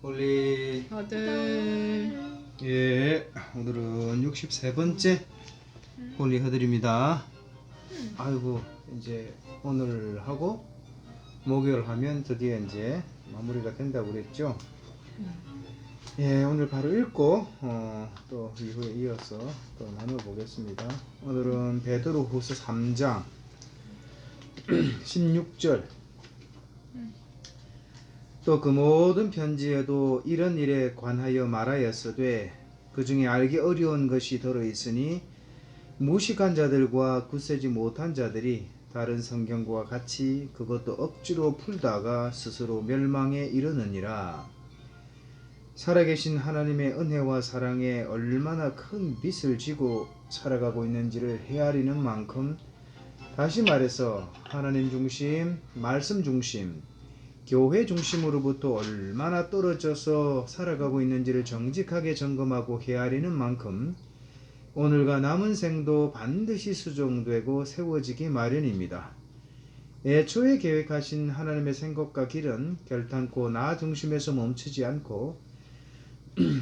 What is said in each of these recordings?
홀리. 아들. 예, 오늘은 63번째 홀리 허들입니다. 아이고, 이제 오늘 하고 목요일 하면 드디어 이제 마무리가 된다고 그랬죠. 예, 오늘 바로 읽고 또 이후에 이어서 또 나눠보겠습니다. 오늘은 베드로후서 3장 16절. 또 그 모든 편지에도 이런 일에 관하여 말하였으되 그 중에 알기 어려운 것이 들어있으니 무식한 자들과 굳세지 못한 자들이 다른 성경과 같이 그것도 억지로 풀다가 스스로 멸망에 이르느니라. 살아계신 하나님의 은혜와 사랑에 얼마나 큰 빚을 지고 살아가고 있는지를 헤아리는 만큼, 다시 말해서 하나님 중심, 말씀 중심, 교회 중심으로부터 얼마나 떨어져서 살아가고 있는지를 정직하게 점검하고 헤아리는 만큼 오늘과 남은 생도 반드시 수정되고 세워지기 마련입니다. 애초에 계획하신 하나님의 생각과 길은 결탄코 나 중심에서 멈추지 않고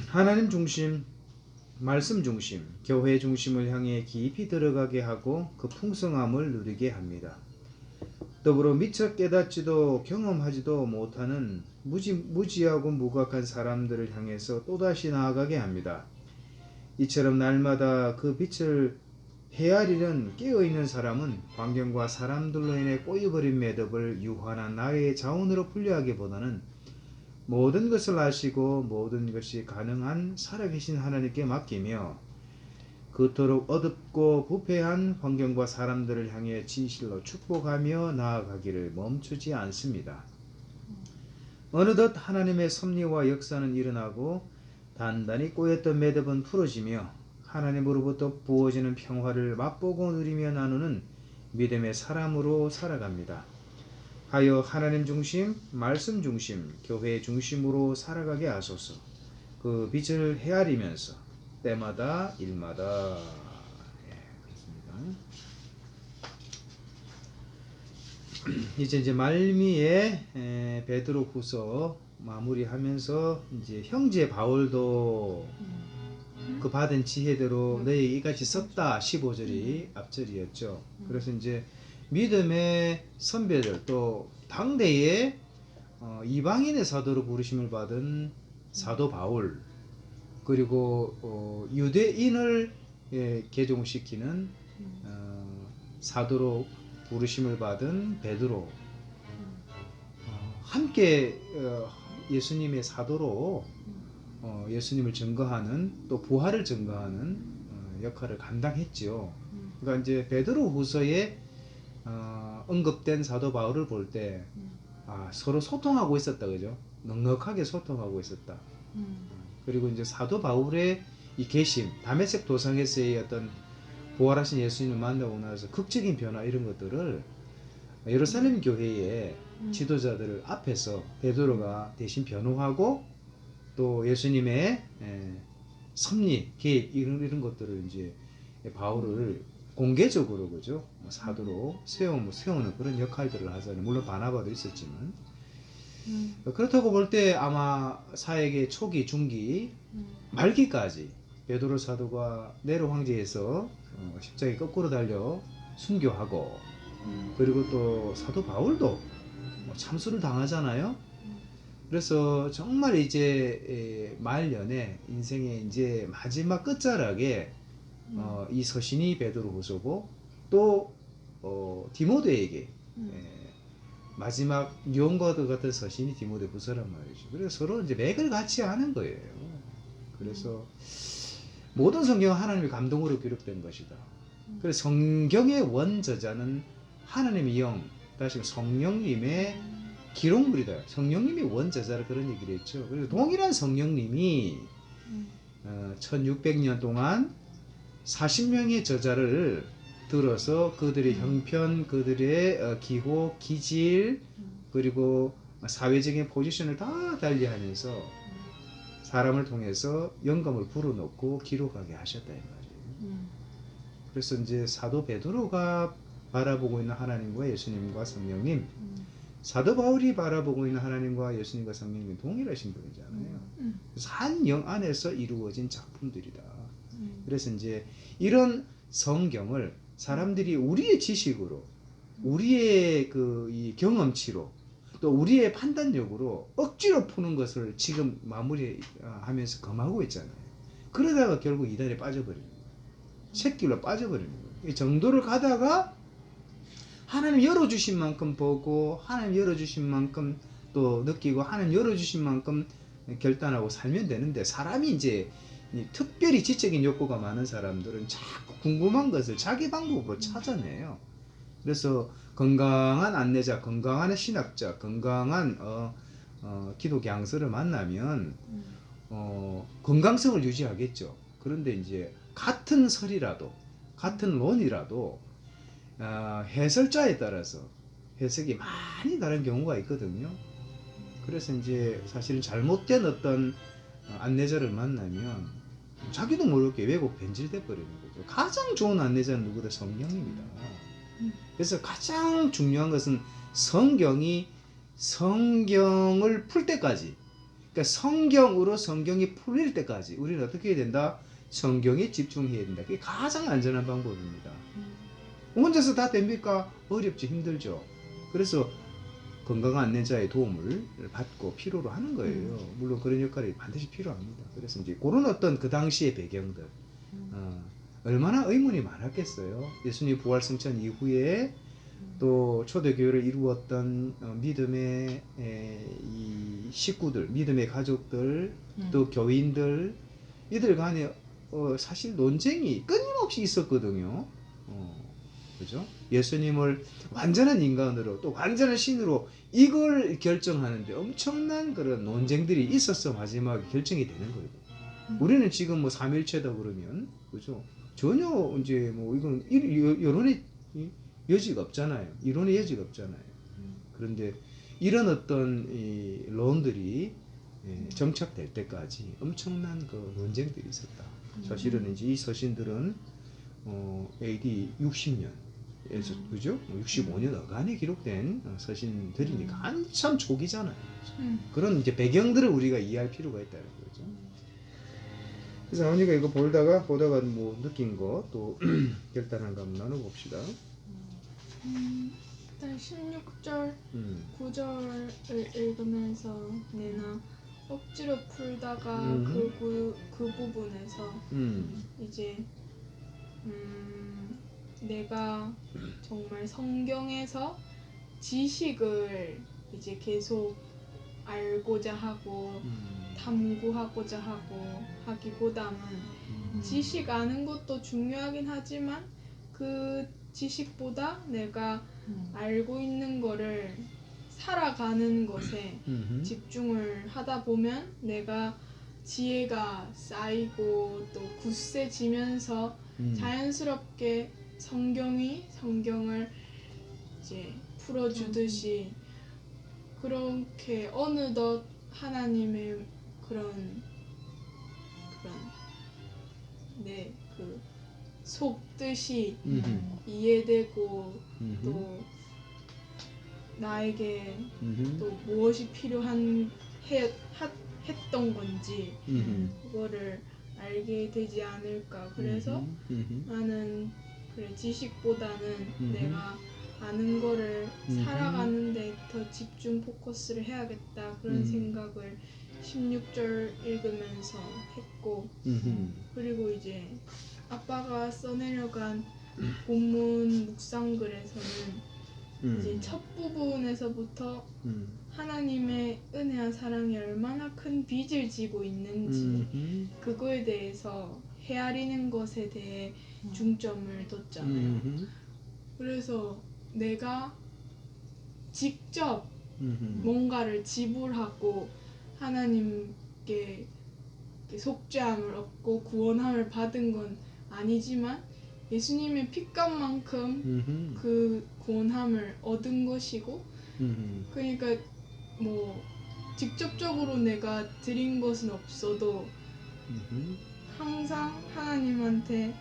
하나님 중심, 말씀 중심, 교회 중심을 향해 깊이 들어가게 하고 그 풍성함을 누리게 합니다. 더불어 미처 깨닫지도 경험하지도 못하는 무지하고 무각한 사람들을 향해서 또다시 나아가게 합니다. 이처럼 날마다 그 빛을 헤아리는 깨어있는 사람은 환경과 사람들로 인해 꼬여버린 매듭을 유한한 나의 자원으로 분리하기보다는 모든 것을 아시고 모든 것이 가능한 살아계신 하나님께 맡기며 그토록 어둡고 부패한 환경과 사람들을 향해 진실로 축복하며 나아가기를 멈추지 않습니다. 어느덧 하나님의 섭리와 역사는 일어나고 단단히 꼬였던 매듭은 풀어지며 하나님으로부터 부어지는 평화를 맛보고 누리며 나누는 믿음의 사람으로 살아갑니다. 하여 하나님 중심, 말씀 중심, 교회 중심으로 살아가게 하소서. 그 빛을 헤아리면서 때마다 일마다. 그렇습니다. 이제 말미에 베드로후서 마무리하면서 이제 형제 바울도 그 받은 지혜대로 너희 이같이 썼다 15절이 앞절이었죠. 그래서 이제 믿음의 선배들, 또 당대에 이방인의 사도로 부르심을 받은 사도 바울, 그리고 유대인을 개종시키는 사도로 부르심을 받은 베드로, 함께 예수님의 사도로 예수님을 증거하는, 또 부활을 증거하는 역할을 감당했지요. 그러니까 이제 베드로후서에 언급된 사도 바울을 볼 때 서로 소통하고 있었다, 그죠? 넉넉하게 소통하고 있었다. 그리고 이제 사도 바울의 이 계심, 다메섹 도상에서의 어떤 부활하신 예수님을 만나고 나서 극적인 변화, 이런 것들을 예루살렘 교회의 지도자들 앞에서 베드로가 대신 변호하고, 또 예수님의 섭리, 계획, 이런 것들을 이제 바울을 공개적으로, 그죠? 사도로 세우는 그런 역할들을 하잖아요. 물론 바나바도 있었지만. 그렇다고 볼 때 아마 사역의 초기, 중기, 말기까지 베드로 사도가 네로 황제에서 십자가에 거꾸로 달려 순교하고, 그리고 또 사도 바울도 참수를 당하잖아요. 그래서 정말 이제 말년에 인생의 이제 마지막 끝자락에 이 서신이 베드로후서고, 또 디모데에게 마지막 유언과 같은 서신이 디모데후서란 말이죠. 그래서 서로 이제 맥을 같이 하는 거예요. 그래서 모든 성경은 하나님의 감동으로 기록된 것이다. 그래서 성경의 원저자는 하나님의 영, 다시 성령님의 기록물이다. 성령님이 원저자를 그런 얘기를 했죠. 그래서 동일한 성령님이 1600년 동안 40명의 저자를 들어서 그들의 형편, 그들의 기호, 기질, 그리고 사회적인 포지션을 다 달리하면서 사람을 통해서 영감을 불어넣고 기록하게 하셨다, 이 말이에요. 그래서 이제 사도 베드로가 바라보고 있는 하나님과 예수님과 성령님, 사도 바울이 바라보고 있는 하나님과 예수님과 성령님이 동일하신 분이잖아요. 그래서 한 영 안에서 이루어진 작품들이다. 그래서 이제 이런 성경을 사람들이 우리의 지식으로, 우리의 이 경험치로, 또 우리의 판단력으로 억지로 푸는 것을 지금 마무리하면서 검하고 있잖아요. 그러다가 결국 이달에 빠져버리는 거예요. 샛길로 빠져버리는 거예요. 이 정도를 가다가 하나님 열어주신 만큼 보고, 하나님 열어주신 만큼 또 느끼고, 하나님 열어주신 만큼 결단하고 살면 되는데, 사람이 이제 특별히 지적인 욕구가 많은 사람들은 자꾸 궁금한 것을 자기 방법으로 찾아내요. 그래서 건강한 안내자, 건강한 신학자, 건강한 기도 강사를 만나면 건강성을 유지하겠죠. 그런데 이제 같은 설이라도, 같은 논이라도 해설자에 따라서 해석이 많이 다른 경우가 있거든요. 그래서 이제 사실은 잘못된 어떤 안내자를 만나면 자기도 모르게 왜곡 변질돼 버리는 거죠. 가장 좋은 안내자는 누구다? 성령입니다. 그래서 가장 중요한 것은 성경을 풀 때까지, 그러니까 성경으로 성경이 풀릴 때까지 우리는 어떻게 해야 된다? 성경에 집중해야 된다. 그게 가장 안전한 방법입니다. 혼자서 다 됩니까? 어렵죠, 힘들죠. 그래서 건강한 안내자의 도움을 받고 필요로 하는 거예요. 물론 그런 역할이 반드시 필요합니다. 그래서 이제 그런 어떤 그 당시의 배경들, 얼마나 의문이 많았겠어요. 예수님 부활 승천 이후에 또 초대교회를 이루었던 믿음의 이 식구들, 믿음의 가족들, 또 교인들, 이들 간에 사실 논쟁이 끊임없이 있었거든요. 그죠? 예수님을 완전한 인간으로 또 완전한 신으로 이걸 결정하는데 엄청난 그런 논쟁들이 있어서 마지막에 결정이 되는 거예요. 우리는 지금 뭐 삼일체다 그러면, 그죠? 전혀 이제 뭐 이건 여론의 여지가 없잖아요. 이론의 여지가 없잖아요. 그런데 이런 어떤 이 론들이 정착될 때까지 엄청난 그 논쟁들이 있었다. 사실은 이제 이 서신들은 AD 60년에서 그죠? 65년 어간에 기록된 서신들이니까 한참 초기잖아요. 그런 이제 배경들을 우리가 이해할 필요가 있다는 거죠. 그래서 아버니가 이거 보다가 뭐 느낀 거 또 결단한 거 한번 나눠봅시다. 일단 16절, 9절을 읽으면서 내나 억지로 풀다가 그 부분에서 이제 내가 정말 성경에서 지식을 이제 계속 알고자 하고 탐구하고자 하고 하기보다는 지식 아는 것도 중요하긴 하지만 그 지식보다 내가 알고 있는 거를 살아가는 것에 집중을 하다 보면 내가 지혜가 쌓이고 또 굳세지면서 자연스럽게 성경을 이제 풀어주듯이 그렇게 어느덧 하나님의 그런 내 그 속뜻이 이해되고 또 나에게 또 무엇이 했던 건지 그거를 알게 되지 않을까. 그래서 나는 그래 지식보다는 내가 아는 거를 살아가는데 더 집중 포커스를 해야겠다 그런 생각을 16절 읽으면서 했고 그리고 이제 아빠가 써내려간 본문 묵상글에서는 이제 첫 부분에서부터 하나님의 은혜와 사랑이 얼마나 큰 빚을 지고 있는지 그거에 대해서 헤아리는 것에 대해 중점을 뒀잖아요. 그래서 내가 직접 뭔가를 지불하고 하나님께 속죄함을 얻고 구원함을 받은 건 아니지만 예수님의 핏값만큼 그 구원함을 얻은 것이고 그러니까 뭐 직접적으로 내가 드린 것은 없어도 항상 하나님한테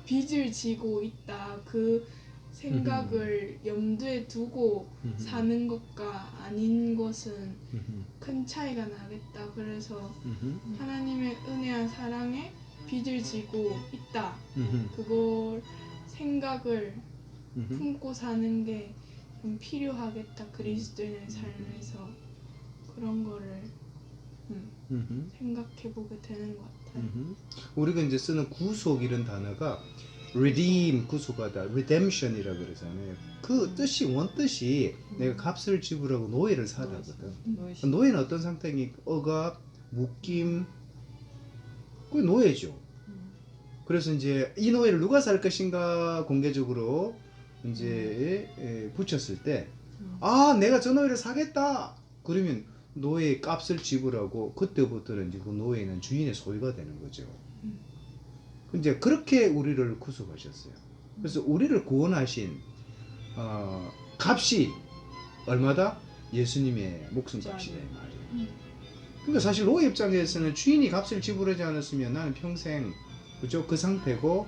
빚을 지고 있다. 그 생각을 염두에 두고 사는 것과 아닌 것은 큰 차이가 나겠다. 그래서 하나님의 은혜와 사랑에 빚을 지고 있다. 그걸 생각을 품고 사는 게 좀 필요하겠다. 그리스도인의 삶에서 그런 거를 생각해 보게 되는 것 같아요. 우리가 이제 쓰는 구속 이런 단어가 redeem 구속하다, redemption이라 그러잖아요. 그 뜻이 원뜻이 내가 값을 지불하고 노예를 사다거든. 노예는 어떤 상태니 억압, 묶임, 그 노예죠. 그래서 이제 이 노예를 누가 살 것인가 공개적으로 이제 붙였을 때, 아 내가 저 노예를 사겠다. 그러면 노예의 값을 지불하고 그때부터는 이제 그 노예는 주인의 소유가 되는 거죠. 이제 그렇게 우리를 구속하셨어요. 그래서 우리를 구원하신 값이 얼마다? 예수님의 목숨값이다 이 말이에요. 그러니까 사실 노예 입장에서는 주인이 값을 지불하지 않았으면 나는 평생 그죠 그 상태고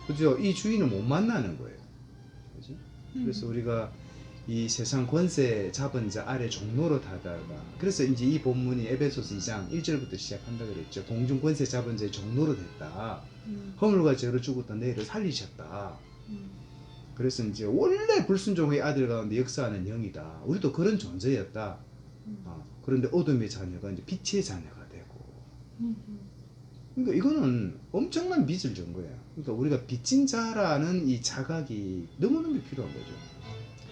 그죠 이 주인을 못 만나는 거예요. 그죠? 그래서 우리가 이 세상 권세 잡은 자 아래 종로로 타다가 그래서 이제 이 본문이 에베소서 2장 1절부터 시작한다 그랬죠. 공중 권세 잡은 자의 종로로 됐다. 허물과 죄로 죽었던 너희를 살리셨다. 그래서 이제 원래 불순종의 아들 가운데 역사하는 영이다. 우리도 그런 존재였다. 그런데 어둠의 자녀가 이제 빛의 자녀가 되고. 그러니까 이거는 엄청난 빚을 진 거예요. 그러니까 우리가 빚진 자라는 이 자각이 너무너무 필요한 거죠.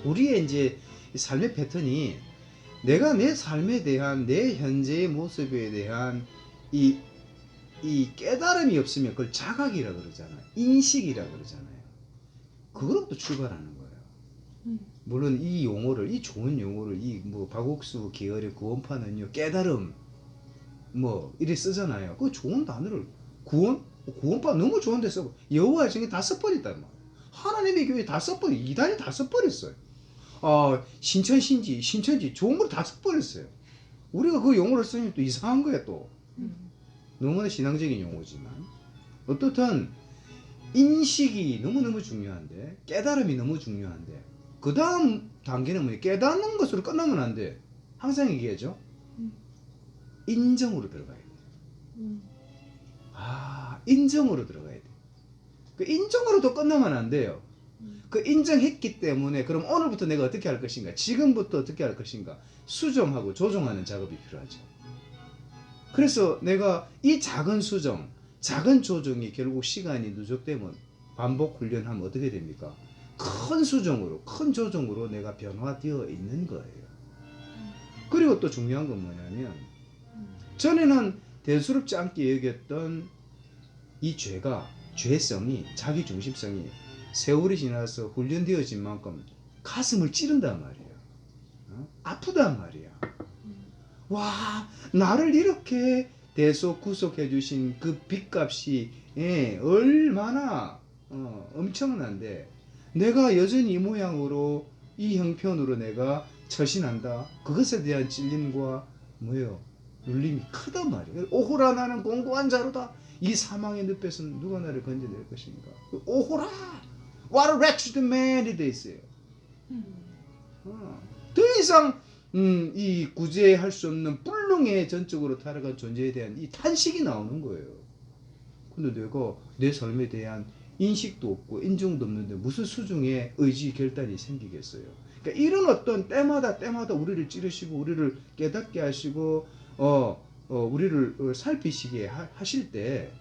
우리의 이제 삶의 패턴이 내가 내 삶에 대한 내 현재의 모습에 대한 이 깨달음이 없으면 그걸 자각이라 그러잖아요. 인식이라 그러잖아요. 그것부터 출발하는 거예요. 물론 이 용어를 이 좋은 용어를 이 뭐 박옥수 계열의 구원파는요 깨달음 뭐 이래 쓰잖아요. 그 좋은 단어를 구원파 너무 좋은데 쓰고 여호와의 정에 다 써버렸단 말이에요. 하나님의 교회 다 써버려 이단이 다 써버렸어요. 신천지 좋은 걸 다 써버렸어요. 우리가 그 용어를 쓰면 또 이상한 거야 또. 너무나 신앙적인 용어지만 어떻든 인식이 너무너무 중요한데 깨달음이 너무 중요한데 그 다음 단계는 뭐냐 깨닫는 것으로 끝나면 안 돼. 항상 얘기하죠. 인정으로 들어가야 돼. 인정으로 들어가야 돼. 그 인정으로도 끝나면 안 돼요. 그 인정했기 때문에 그럼 오늘부터 내가 어떻게 할 것인가 지금부터 어떻게 할 것인가 수정하고 조정하는 작업이 필요하죠. 그래서 내가 이 작은 수정 작은 조정이 결국 시간이 누적되면 반복 훈련하면 어떻게 됩니까? 큰 수정으로 큰 조정으로 내가 변화되어 있는 거예요. 그리고 또 중요한 건 뭐냐면 전에는 대수롭지 않게 여겼던 이 죄가 죄성이 자기 중심성이 세월이 지나서 훈련되어진 만큼 가슴을 찌른단 말이에요. 아프단 말이야. 와 나를 이렇게 대속 구속해 주신 그 빚값이 얼마나 엄청난데 내가 여전히 이 모양으로 이 형편으로 내가 처신한다. 그것에 대한 찔림과 뭐예요? 눌림이 크단 말이에요. 오호라 나는 공고한 자로다. 이 사망의 늪에서 누가 나를 건져낼 것인가. 오호라 What a wretched man 이 돼 있어요. 더 이상 이 구제할 수 없는 뿔릉의 전적으로 타락한 존재에 대한 이 탄식이 나오는 거예요. 근데 내가 내 삶에 대한 인식도 없고 인정도 없는데 무슨 수중에 의지 결단이 생기겠어요. 그러니까 이런 어떤 때마다 우리를 찌르시고 우리를 깨닫게 하시고 우리를 살피시게 하실 때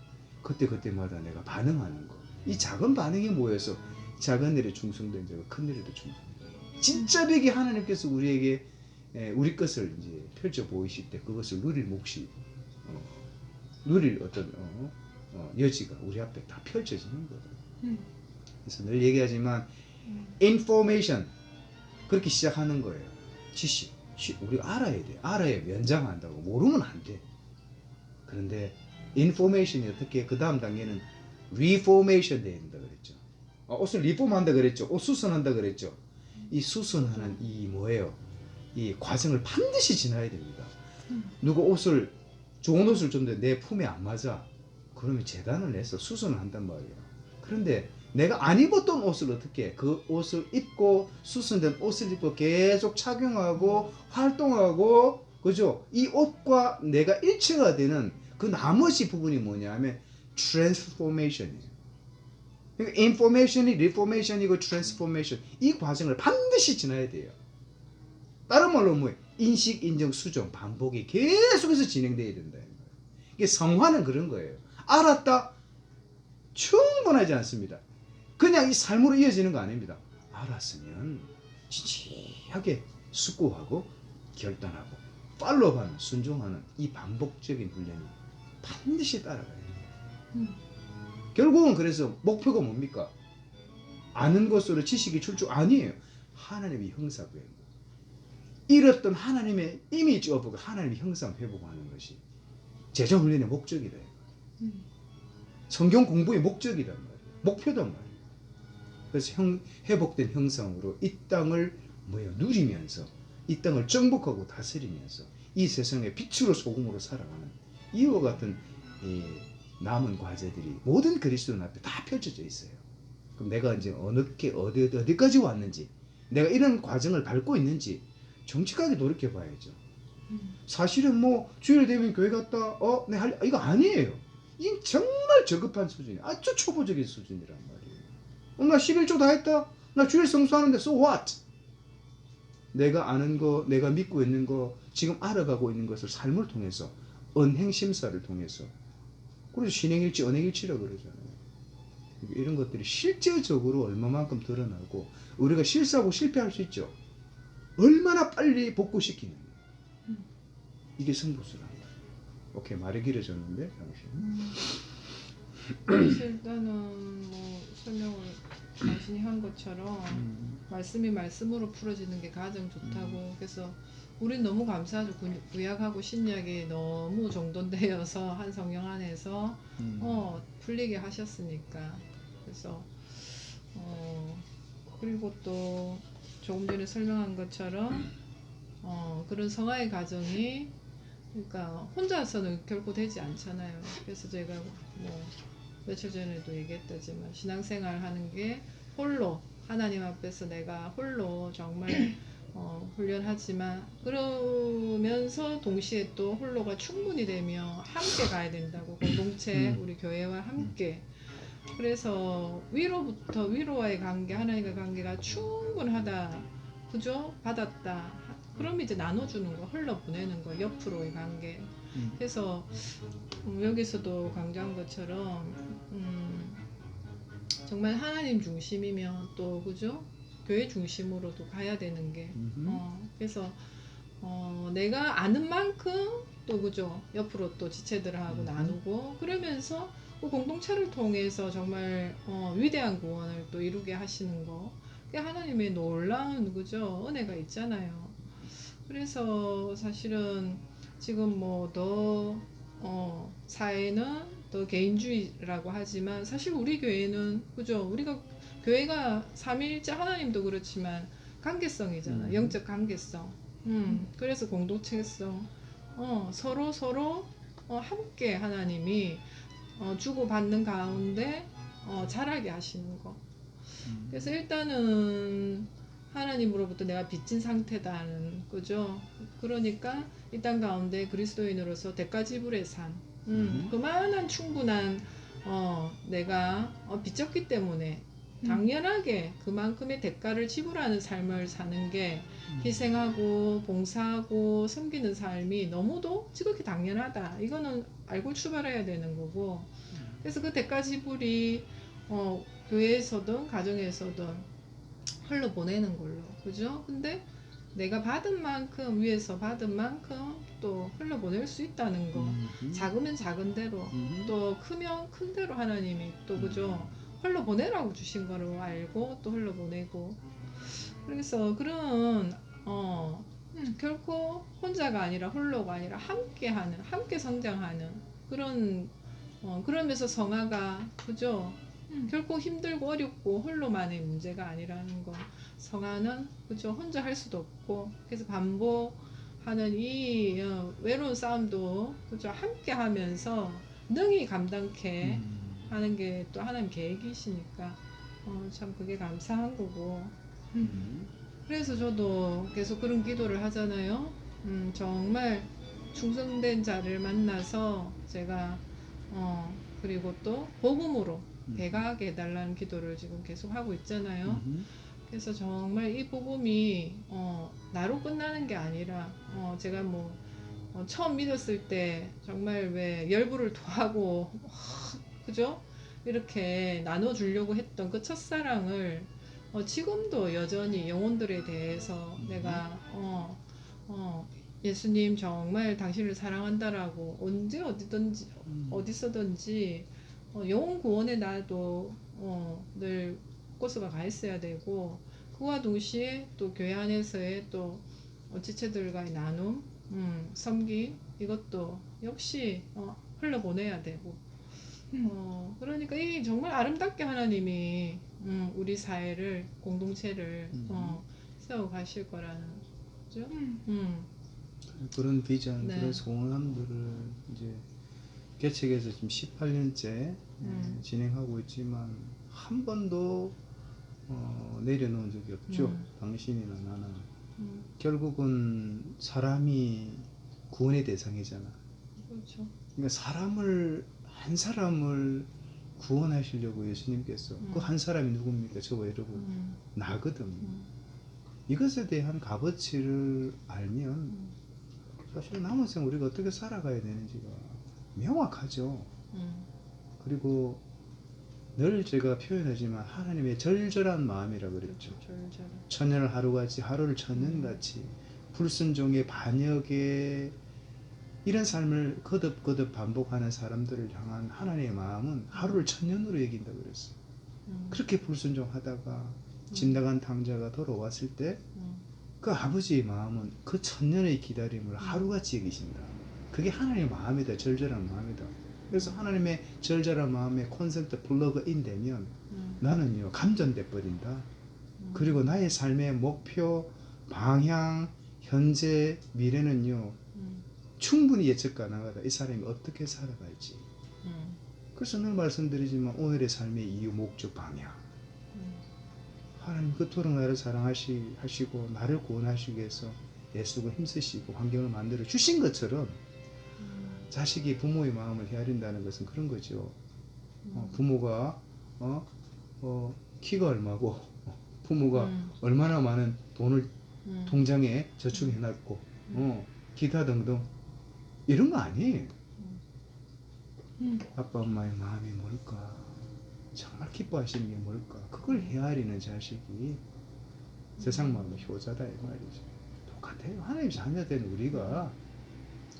그때마다 내가 반응하는 거. 이 작은 반응이 모여서 작은 일에 충성된 자가 큰 일에도 충성된다. 진짜 되게 하나님께서 우리에게 우리 것을 이제 펼쳐 보이실 때 그것을 누릴 몫이 누릴 어떤 여지가 우리 앞에 다 펼쳐지는 거예요. 그래서 늘 얘기하지만 information 그렇게 시작하는 거예요. 지식 우리가 알아야 돼. 알아야 연장한다고 모르면 안 돼. 그런데 information이 어떻게 그 다음 단계는 reformation 돼야 된다 그랬죠. 옷을 리폼한다 그랬죠. 옷 수선한다 그랬죠. 이 수선하는 이 뭐예요? 이 과정을 반드시 지나야 됩니다. 누가 좋은 옷을 줬는데 내 품에 안 맞아. 그러면 재단을 내서 수선을 한단 말이에요. 그런데 내가 안 입었던 옷을 어떻게 해? 그 옷을 입고 수선된 옷을 입고 계속 착용하고 활동하고 그죠? 이 옷과 내가 일치가 되는 그 나머지 부분이 뭐냐면 transformation이에요. 그러니까 information이 reformation이고 transformation 이 과정을 반드시 지나야 돼요. 다른 말로 뭐예요? 인식, 인정, 수정, 반복이 계속해서 진행돼야 된다. 이게 성화는 그런 거예요. 알았다? 충분하지 않습니다. 그냥 이 삶으로 이어지는 거 아닙니다. 알았으면 진지하게 숙고하고 결단하고 팔로우하는 순종하는 이 반복적인 훈련이 반드시 따라가야 돼요. 결국은 그래서 목표가 뭡니까? 아는 것으로 지식이 출중 아니에요. 하나님의 형상 회복. 잃었던 하나님의 이미지 오브 하나님의 형상 회복하는 것이 제자 훈련의 목적이다. 성경 공부의 목적이란 말이에요. 목표단 말이에요. 그래서 회복된 형상으로 이 땅을 누리면서 이 땅을 정복하고 다스리면서 이 세상의 빛으로 소금으로 살아가는 이와 같은 이 남은 과제들이 모든 그리스도인 앞에 다 펼쳐져 있어요. 그럼 내가 이제 어디까지 왔는지, 내가 이런 과정을 밟고 있는지 정직하게 돌이켜 봐야죠. 사실은 주일 되면 교회 갔다, 이거 아니에요. 이 정말 저급한 수준이 아주 초보적인 수준이란 말이에요. 나 11조 다 했다. 나 주일 성수하는데 so what? 내가 아는 거, 내가 믿고 있는 거, 지금 알아가고 있는 것을 삶을 통해서 언행심사를 통해서 그래서 신행일치, 언행일치라고 그러잖아요. 이런 것들이 실제적으로 얼마만큼 드러나고 우리가 실수하고 실패할 수 있죠. 얼마나 빨리 복구시키는 이게 승부수란 거예요. 오케이, 말이 길어졌는데 그래서 일단은 설명을 당신이 한 것처럼 말씀이 말씀으로 풀어지는 게 가장 좋다고. 그래서 우린 너무 감사하죠. 구약하고 신약이 너무 정돈되어서 한 성령 안에서 풀리게 하셨으니까. 그래서 그리고 또 조금 전에 설명한 것처럼 그런 성화의 과정이 그러니까 혼자서는 결코 되지 않잖아요. 그래서 제가 며칠 전에도 얘기했다지만 신앙생활 하는 게 홀로 하나님 앞에서 내가 홀로 정말 훈련하지만 그러면서 동시에 또 홀로가 충분히 되며 함께 가야 된다고. 공동체 우리 교회와 함께. 그래서 위로와의 관계, 하나님과의 관계가 충분하다, 그죠? 받았다. 그럼 이제 나눠주는 거, 흘러보내는 거, 옆으로의 관계. 그래서 여기서도 강조한 것처럼 정말 하나님 중심이면 또 그죠? 교회 중심으로도 가야 되는 게 그래서 내가 아는 만큼 또 그죠? 옆으로 또 지체들하고 나누고 그러면서 그 공동체를 통해서 정말 위대한 구원을 또 이루게 하시는 거. 그게 하나님의 놀라운 그죠? 은혜가 있잖아요. 그래서 사실은 지금 더 사회는 더 개인주의라고 하지만 사실 우리 교회는 그죠? 우리가 교회가 삼위일체 하나님도 그렇지만 관계성이잖아. 영적 관계성. 그래서 공동체성. 서로 함께 하나님이 주고받는 가운데 자라게 하시는 거. 그래서 일단은 하나님으로부터 내가 빚진 상태다는 거죠. 그러니까 이 땅 가운데 그리스도인으로서 대가 지불의 삶, 그만한 충분한 내가 빚졌기 때문에 당연하게 그만큼의 대가를 지불하는 삶을 사는 게 희생하고 봉사하고 섬기는 삶이 너무도 지극히 당연하다. 이거는 알고 출발해야 되는 거고. 그래서 그 대가 지불이 교회에서든 가정에서든 흘러보내는 걸로. 그죠? 근데 내가 받은 만큼, 위에서 받은 만큼 또 흘러보낼 수 있다는 거. 작으면 작은 대로, 또 크면 큰 대로 하나님이 또 그죠? 흘러보내라고 주신 거로 알고 또 흘러보내고. 그래서 그런 결코 혼자가 아니라 홀로가 아니라 함께하는, 함께 성장하는 그런 그러면서 성화가 그죠? 결코 힘들고 어렵고 홀로만의 문제가 아니라는 거. 성화는 그죠? 혼자 할 수도 없고. 그래서 반복하는 이 외로운 싸움도 그죠? 함께 하면서 능히 감당케 하는 게 또 하나님 계획이시니까. 참 그게 감사한 거고. 음. 그래서 저도 계속 그런 기도를 하잖아요. 정말 충성된 자를 만나서 제가 그리고 또 복음으로 배가게 해달라는 기도를 지금 계속 하고 있잖아요. 그래서 정말 이 복음이 나로 끝나는 게 아니라 제가 뭐 처음 믿었을 때 정말 왜 열불을 토하고 그죠? 이렇게 나눠주려고 했던 그 첫사랑을 지금도 여전히 영혼들에 대해서 내가 예수님 정말 당신을 사랑한다라고 언제 어디든지 어디서든지 영혼 구원에 나도 늘 꽃서가 가 있어야 되고 그와 동시에 또 교회 안에서의 또 지체들과의 나눔, 섬김 이것도 역시 흘러보내야 되고 그러니까 이 정말 아름답게 하나님이 우리 사회를 공동체를 세워 가실 거라는 거죠. 그런 비전, 네. 그런 소원들을 이제 개척해서 지금 18년째 진행하고 있지만 한 번도 내려놓은 적이 없죠. 당신이나 나는. 결국은 사람이 구원의 대상이잖아. 그렇죠. 그러니까 한 사람을 구원하시려고 예수님께서 그 한 사람이 누굽니까? 저와 여러분 나거든. 이것에 대한 값어치를 알면 사실 남은 생 우리가 어떻게 살아가야 되는지가 명확하죠. 그리고 늘 제가 표현하지만 하나님의 절절한 마음이라 그랬죠. 절절. 천년을 하루같이 하루를 천년같이 불순종의 반역의 이런 삶을 거듭거듭 반복하는 사람들을 향한 하나님의 마음은 하루를 천년으로 여긴다 그랬어. 그렇게 불순종하다가 집 나간 탕자가 돌아왔을 때 그 아버지의 마음은 그 천년의 기다림을 하루같이 여기신다. 그게 하나님의 마음이다. 절절한 마음이다. 그래서 하나님의 절절한 마음에 콘센트 플러그인 되면 나는요 감전돼 버린다. 그리고 나의 삶의 목표, 방향, 현재, 미래는요 충분히 예측 가능하다. 이 사람이 어떻게 살아갈지. 그래서 늘 말씀드리지만 오늘의 삶의 이유, 목적, 방향. 하나님 그토록 나를 사랑하시고 나를 구원하시기 위해서 애쓰고 힘쓰시고 환경을 만들어 주신 것처럼 자식이 부모의 마음을 헤아린다는 것은 그런 거죠. 부모가 키가 얼마고 부모가 얼마나 많은 돈을 통장에 저축해놨고 기타 등등 이런 거 아니에요. 아빠 엄마의 마음이 뭘까? 정말 기뻐하시는 게 뭘까? 그걸 헤아리는 자식이 세상 마음의 효자다 이 말이죠. 똑같아요. 하나님 자녀된 우리가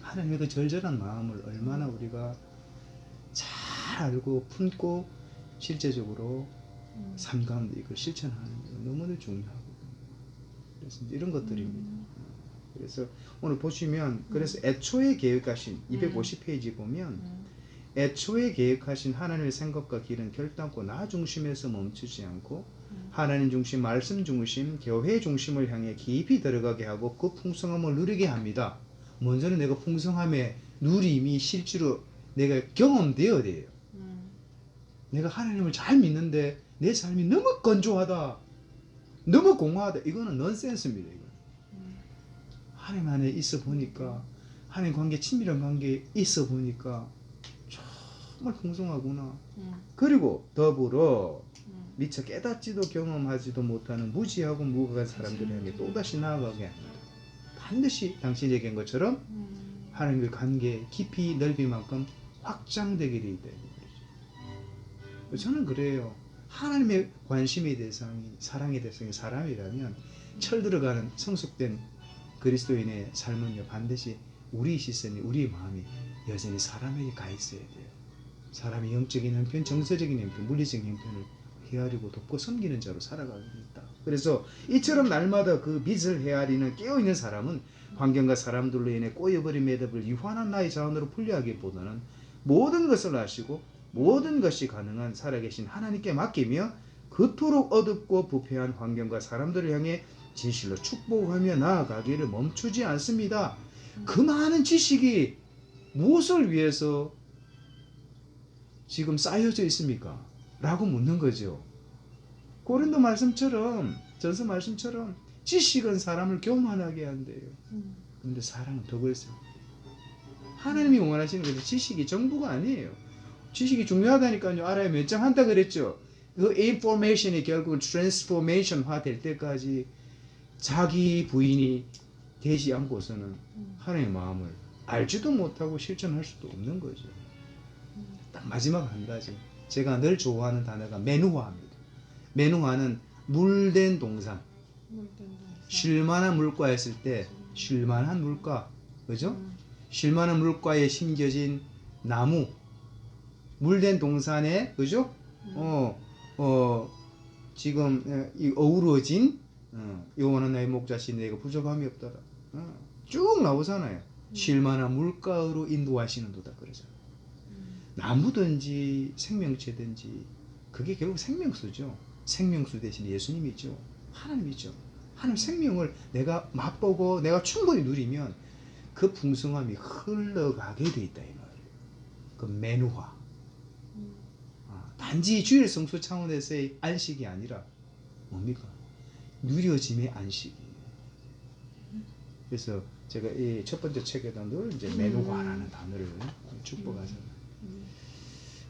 하나님의 그 절절한 마음을 얼마나 우리가 잘 알고 품고 실제적으로 삶 가운데 이걸 실천하는 게 너무나 중요하거든요. 그래서 이런 것들입니다. 그래서 오늘 보시면 그래서 애초에 계획하신 250페이지 보면 애초에 계획하신 하나님의 생각과 길은 결단코 나 중심에서 멈추지 않고 하나님 중심, 말씀 중심, 교회 중심을 향해 깊이 들어가게 하고 그 풍성함을 누리게 합니다. 먼저는 내가 풍성함의 누림이 실제로 내가 경험되어야 돼요. 내가 하나님을 잘 믿는데 내 삶이 너무 건조하다, 너무 공허하다, 이거는 넌센스입니다. 이거. 하나님 안에 있어 보니까, 하나님 관계, 친밀한 관계에 있어 보니까 정말 풍성하구나. 그리고 더불어 미처 깨닫지도 경험하지도 못하는 무지하고 무각한 사람들을 향해 또다시 나아가게 합니다. 반드시 당신이 얘기한 것처럼 하나님의 관계 깊이 넓이만큼 확장되기를 기대합니다. 저는 그래요. 하나님의 관심의 대상이, 사랑의 대상이 사람이라면 철들어가는 성숙된 그리스도인의 삶은요 반드시 우리 시선이, 우리 마음이 여전히 사람에게 가 있어야 돼요. 사람의 영적인 형편, 정서적인 형편, 물리적인 형편을 헤아리고 돕고 섬기는 자로 살아갑니다. 그래서 이처럼 날마다 그 빛을 헤아리는 깨어있는 사람은 환경과 사람들로 인해 꼬여버린 매듭을 유한한 나의 자원으로 분리하기보다는 모든 것을 아시고 모든 것이 가능한 살아계신 하나님께 맡기며 그토록 어둡고 부패한 환경과 사람들을 향해 진실로 축복하며 나아가기를 멈추지 않습니다. 그 많은 지식이 무엇을 위해서 지금 쌓여져 있습니까? 라고 묻는 거죠. 고린도 말씀처럼 전서 말씀처럼 지식은 사람을 교만하게 한대요. 근데 사랑은 덕을 세워. 하나님이 원하시는 것은 지식이 전부가 아니에요. 지식이 중요하다니까요. 알아야 몇 장 한다 그랬죠. 그 인포메이션이 결국은 트랜스포메이션화 될 때까지 자기 부인이 되지 않고서는 하나님의 마음을 알지도 못하고 실천할 수도 없는 거죠. 딱 마지막 한 가지. 제가 늘 좋아하는 단어가 메누화입니다. 메누화는 물된 동산. 쉴만한 물가 했을 때 쉴만한 물가. 그죠? 쉴만한 물가에 심겨진 나무. 물된 동산에 그죠? 지금 이 어우러진 여호와는 나의 목자시 내가 부족함이 없더라. 쭉 나오잖아요. 쉴만한 물가로 인도하시는도다 그러잖아요. 나무든지 생명체든지 그게 결국 생명수죠. 생명수 대신 예수님이죠. 하나님이죠. 하나님 생명을 내가 맛보고 내가 충분히 누리면 그 풍성함이 흘러가게 돼 있다 이 말이에요. 그 메누화. 단지 주일 성수 차원에서의 안식이 아니라 뭡니까? 누려짐의 안식이에요. 그래서 제가 이 첫 번째 책에도 늘 이제 메누화라는 단어를 축복하잖아요.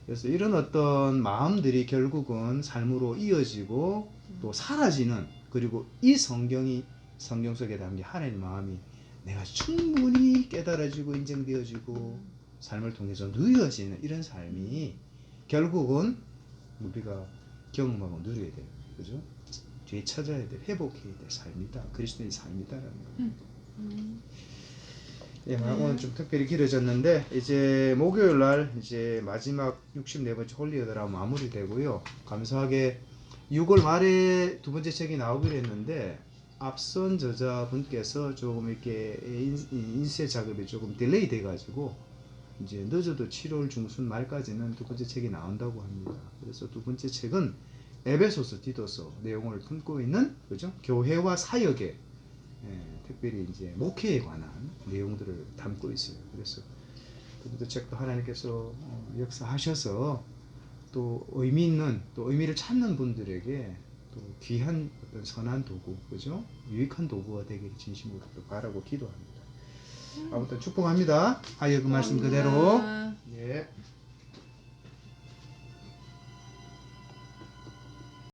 그래서 이런 어떤 마음들이 결국은 삶으로 이어지고 또 사라지는, 그리고 이 성경 속에 담긴 하나님의 마음이 내가 충분히 깨달아지고 인정되어지고 삶을 통해서 누려지는 이런 삶이 결국은 우리가 경험하고 누려야 돼요. 그죠? 뒤에 찾아야 될, 회복해야 될 삶이다. 그리스도의 삶이다라는 거예요. 예, 오늘 좀 특별히 길어졌는데 이제 목요일 날 이제 마지막 64번째 홀리어드라고 마무리되고요. 감사하게 6월 말에 두 번째 책이 나오기로 했는데 앞선 저자분께서 조금 이렇게 인쇄 작업이 조금 딜레이 돼가지고 이제 늦어도 7월 중순 말까지는 두 번째 책이 나온다고 합니다. 그래서 두 번째 책은 에베소서, 디도서 내용을 품고 있는 그죠? 교회와 사역에 특별히 이제 목회에 관한 내용들을 담고 있어요. 그래서 두 번째 책도 하나님께서 역사하셔서 또 의미 있는, 또 의미를 찾는 분들에게 또 귀한 어떤 선한 도구, 그죠? 유익한 도구가 되기를 진심으로 또 바라고 기도합니다. 아무튼 축복합니다. 하여 그 말씀 그대로. 예.